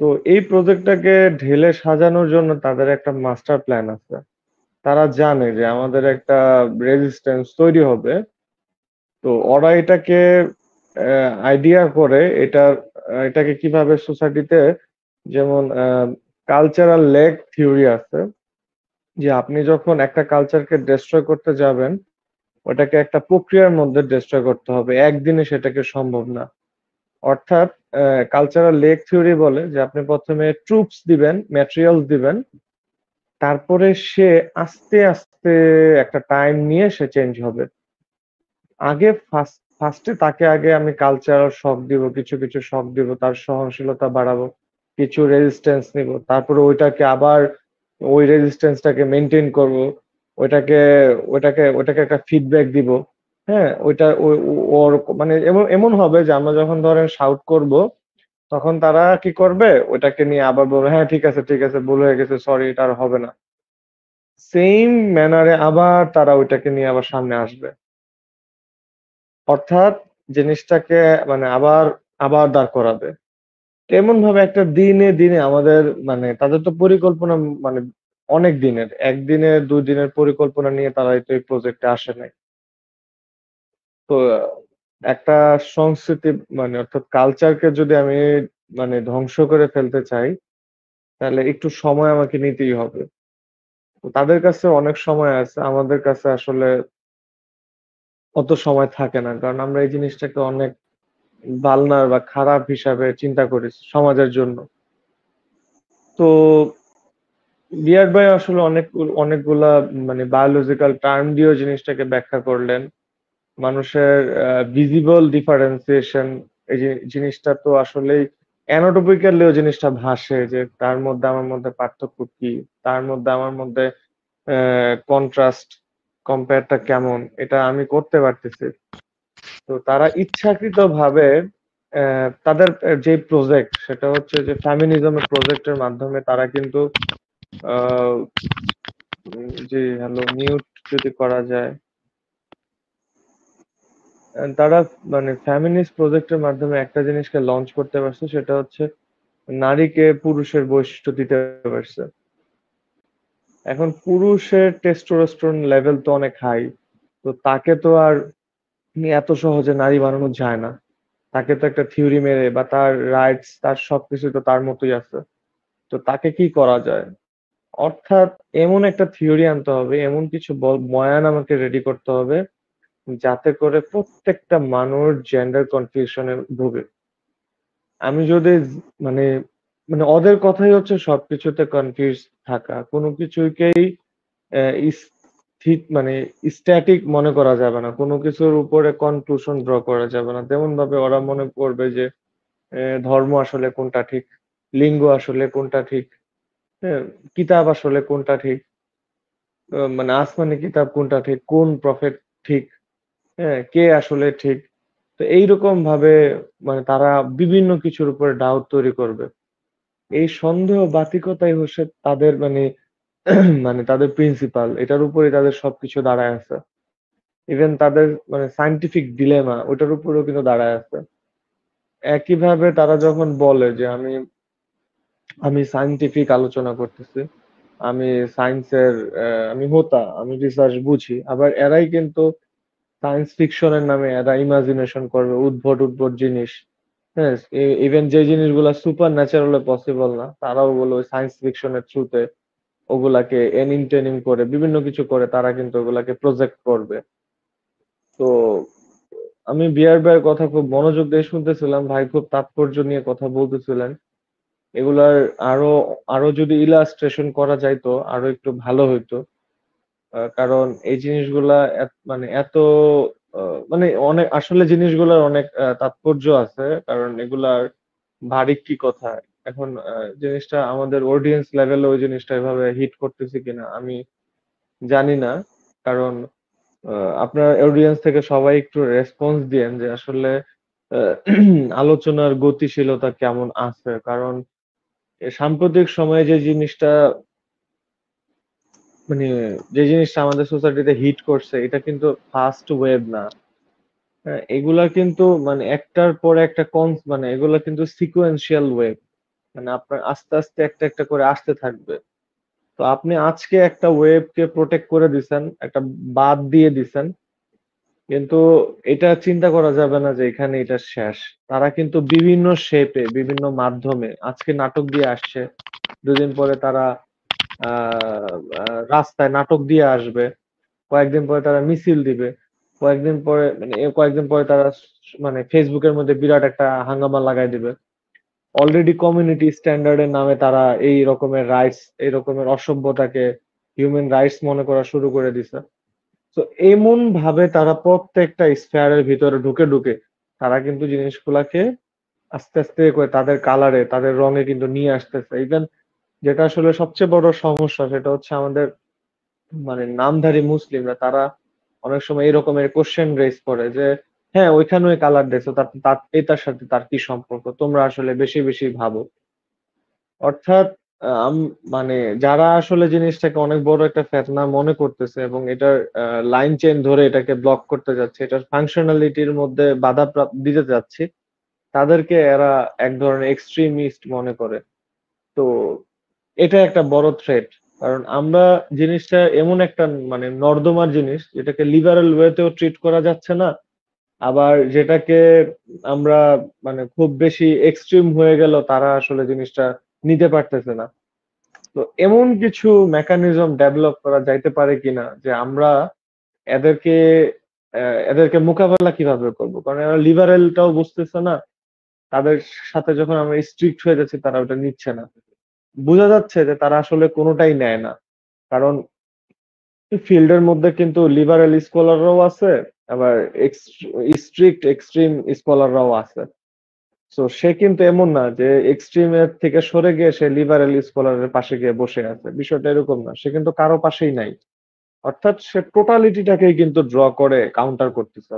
তো এই প্রজেক্টটাকে ঢেলে সাজানোর জন্য তাদের একটা মাস্টার প্ল্যান আছে। তারা জানে যে আমাদের একটা রেজিস্ট্যান্স তৈরি হবে। তো ওরা এটাকে আইডিয়া করে এটাকে কিভাবে সোসাইটিতে, যেমন কালচারাল লেগ থিওরি আছে, যে আপনি যখন একটা কালচারকে ডেস্ট্রয় করতে যাবেন, ওটাকে একটা প্রক্রিয়ার মধ্যে ডেস্ট্রয় করতে হবে, একদিনে সেটাকে সম্ভব না। অর্থাৎ কালচারাল লেগ থিওরি বলে যে আপনি প্রথমে ট্রুপস দিবেন, ম্যাটেরিয়ালস দিবেন, তারপরে সে আস্তে আস্তে একটা টাইম নিয়ে সে চেঞ্জ হবে। আগে ফার্স্টে তাকে আগে আমি কালচারাল শক দিব, কিছু কিছু শক দিব, তার সহনশীলতা বাড়াবো, কিছু রেজিস্ট্যান্স নিব, তারপরে ওইটাকে আবার ওই রেজিস্ট্যান্সটাকে মেনটেন করব, ওইটাকে ওইটাকে একটা ফিডব্যাক দিব। হ্যাঁ, ওইটা ওর মানে এমন এমন হবে যে আমরা যখন ধরেন শাউট করব, তখন তারা কি করবে, ওইটাকে নিয়ে আবার বলবে হ্যাঁ ঠিক আছে ঠিক আছে, ভুল হয়ে গেছে, সরি, এটা আর হবে না। সেম ম্যানারে আবার তারা ওইটাকে নিয়ে আবার সামনে আসবে। অর্থাৎ জিনিসটাকে মানে আবার আবার দাঁড় করাবে। এমন ভাবে একটা দিনে দিনে আমাদের মানে তাদের তো পরিকল্পনা মানে অনেক দিনের, একদিনের ২ দিনের পরিকল্পনা নিয়ে তারা তো এই প্রজেক্টে আসে নাই। তো একটা সংস্কৃতি মানে অর্থাৎ কালচারকে যদি আমি মানে ধ্বংস করে ফেলতে চাই, তাহলে একটু সময় আমাকে নিতেই হবে। তো তাদের কাছে অনেক সময় আছে, আমাদের কাছে আসলে অত সময় থাকে না। কারণ আমরা এই জিনিসটাকে অনেক বালনার বা খারাপ হিসাবে চিন্তা করি সমাজের জন্য। তো বিয়ার ভাই আসলে অনেকগুলা মানে বায়োলজিক্যাল টার্ম দিয়েও জিনিসটাকে ব্যাখ্যা করলেন। মানুষের ভিজিবল ডিফারেন্সিয়েশন, এই যে জিনিসটা তো আসলেই অ্যানাটমিক্যালিও জিনিসটা ভাসে, যে তার মধ্যে আমার মধ্যে পার্থক্য কি, তার মধ্যে আমার মধ্যে কন্ট্রাস্ট কম্পেয়ারটা কেমন, এটা আমি করতে পারতেছি। তো তারা ইচ্ছাকৃতভাবে তাদের যে প্রজেক্ট, সেটা হচ্ছে যে ফেমিনিজমের প্রজেক্টের মাধ্যমে তারা কিন্তু আহ জি হ্যালো, মিউট যদি করা যায়। তারা মানে ফেমিনিস্ট প্রজেক্টের মাধ্যমে একটা জিনিসকে লঞ্চ করতে পারছে, সেটা হচ্ছে নারীকে পুরুষের বৈশিষ্ট্য দিতে পারছে। এখন পুরুষের টেস্টোস্টেরন লেভেল তো অনেক হাই, তো তাকে তো আর এত সহজে নারী বানানো যায় না। তাকে তো একটা থিওরি মেরে বা তার রাইটস তার সবকিছু তো তার মতোই আছে। তো তাকে কি করা যায়? অর্থাৎ এমন একটা থিওরি আনতে হবে, এমন কিছু বয়ান আমাকে রেডি করতে হবে, যাতে করে প্রত্যেকটা মানুষ জেন্ডার কনফিউশনে ভোগে। আমি যদি মানে মানে ওদের কথাই হচ্ছে সবকিছুতে কনফিউজ থাকা, কোনো কিছুকেই স্থির মানে স্ট্যাটিক মনে করা যাবে না, কোনো কিছুর উপরে কনক্লুশন ড্র করা যাবে না। তেমন ভাবে ওরা মনে করবে যে ধর্ম আসলে কোনটা ঠিক, লিঙ্গ আসলে কোনটা ঠিক, হ্যাঁ, কিতাব আসলে কোনটা ঠিক, মানে আসমানি কিতাব কোনটা ঠিক, কোন প্রফেট ঠিক, হ্যাঁ, কে আসলে ঠিক। তো এইরকম ভাবে মানে তারা বিভিন্ন কিছুর উপরে ডাউট তৈরি করবে। এই সন্দেহ বাতিকতাই হচ্ছে তাদের মানে মানে তাদের প্রিন্সিপাল, এটার উপরে তাদের সবকিছু দাঁড়ায় আছে। ইভেন তাদের মানে সায়েন্টিফিক ডিলেমা ওটার উপরেও কিন্তু দাঁড়ায় আছে। একইভাবে তারা যখন বলে যে আমি আমি সায়েন্টিফিক আলোচনা করতেছি, আমি সায়েন্সের আমি হোতা, আমি রিসার্চ বুঝি, আবার এরাই কিন্তু সায়েন্স ফিকশনের নামে এরা ইমাজিনেশন করবে উদ্ভট উদ্ভট জিনিস। হ্যাঁ, ইভেন যে জিনিসগুলা সুপার ন্যাচারালে পসিবল না, তারাও বলে ওই সায়েন্স ফিকশনের থ্রুতে ওগুলাকে এন্টারটেইনিং করে বিভিন্ন কিছু করে তারা কিন্তু ওগুলাকে প্রজেক্ট করবে। তো আমি বিয়ার ভাইয়ের কথা খুব মনোযোগ দিয়ে শুনতেছিলাম, ভাই খুব তাৎপর্য নিয়ে কথা বলতেছিলেন। এগুলার আরো আরো যদি ইলাস্ট্রেশন করা যাইতো আরো একটু ভালো হইতো। কারণ এই জিনিসগুলা মানে এত মানে অনেক আসলে জিনিসগুলার অনেক তাৎপর্য আছে, কারণ এগুলার ভারী কি কথা। এখন জিনিসটা আমাদের অডিয়েন্স লেভেলে ওই জিনিসটা এভাবে হিট করতেছে কিনা আমি জানি না। কারণ আপনার অডিয়েন্স থেকে সবাই একটু রেসপন্স দিয়েন যে আসলে আহ, আলোচনার গতিশীলতা কেমন আছে। কারণ এ সাম্প্রতিক সময়ে যে জিনিসটা মানে যে জিনিসটা আমাদের সোসাইটিতে হিট করছে, এটা কিন্তু ফার্স্ট ওয়েভ না। এগুলা কিন্তু মানে একটার পর একটা মানে এগুলা কিন্তু সিকোয়েন্সিয়াল ওয়েভ। মানে আপনার আস্তে আস্তে একটা একটা করে আসতে থাকবে। তো আপনি আজকে একটা ওয়েবকে প্রোটেক্ট করে দিছেন, একটা বাদ দিয়ে দিছেন, কিন্তু এটা চিন্তা করা যাবে না যে এখানে এটা শেষ। তারা কিন্তু বিভিন্ন শেপে, বিভিন্ন মাধ্যমে আজকে নাটক দিয়ে আসছে, দুদিন পরে তারা রাস্তায় নাটক দিয়ে আসবে, কয়েকদিন পরে তারা মিছিল দিবে, কয়েকদিন পরে মানে কয়েকদিন পরে তারা মানে ফেসবুকের মধ্যে বিরাট একটা হাঙ্গামা লাগাই দিবে। অলরেডি কমিউনিটি স্ট্যান্ডার্ডের নামে তারা এই রকমের রাইটস, এই রকমের অসভ্যতাকে হিউম্যান রাইটস মনে করা শুরু করে দিছে। তো এমন ভাবে তারা প্রত্যেকটা স্ফেয়ারের ভিতরে ঢুকে ঢুকে তারা কিন্তু জিনিসগুলাকে আস্তে আস্তে করে তাদের কালারে, তাদের রঙে কিন্তু নিয়ে আসতেছে। ইভেন যেটা আসলে সবচেয়ে বড় সমস্যা সেটা হচ্ছে আমাদের মানে নামধারী মুসলিমরা তারা অনেক সময় এরকমের কোশ্চেন রেজ করে যে হ্যাঁ ওইখানে ওই কালার দেখছো, তার তার এটার সাথে তার কি সম্পর্ক, তোমরা আসলে বেশি বেশি ভাবো। অর্থাৎ মানে যারা আসলে জিনিসটাকে অনেক বড় একটা ফেতনা মনে করতেছে এবং এটার লাইন চেইন ধরে এটাকে ব্লক করতে যাচ্ছে, এটার ফাংশনালিটির মধ্যে বাধা দিতে যাচ্ছে, তাদেরকে এরা এক ধরনের এক্সট্রিমিস্ট মনে করে। তো এটা একটা বড় থ্রেট। কারণ আমরা জিনিসটা এমন একটা মানে নর্দমার জিনিস যেটাকে লিবারাল ওয়েতেও ট্রিট করা যাচ্ছে না, আবার যেটাকে আমরা মানে খুব বেশি এক্সট্রিম হয়ে গেল তারা আসলে জিনিসটা নিতে পারতেছে না। তো এমন কিছু মেকানিজম ডেভেলপ করা যাইতে পারে কিনা যে আমরা এদেরকে এদেরকে মোকাবেলা কিভাবে করব, কারণ এরা লিবারেলটাও বুঝতেছে না, তাদের সাথে যখন আমরা স্ট্রিক্ট হয়ে যাচ্ছি তারা ওটা নিচ্ছে না। বোঝা যাচ্ছে যে তারা আসলে কোনোটাই নেয় না। কারণ ফিল্ডের মধ্যে কিন্তু লিবারেল স্কলাররাও আছে, আবার স্ট্রিক্ট এক্সট্রিম স্কলাররাও আছে। সো সে কিন্তু এমন না যে এক্সট্রিম এর থেকে সরে গিয়ে সে লিবারেল স্কলারের পাশে গিয়ে বসে আছে, বিষয়টা এরকম না, সে কিন্তু কারো পাশেই নাই। অর্থাৎ সে টোটালিটিটাকেই কিন্তু ড্র করে কাউন্টার করতেছে।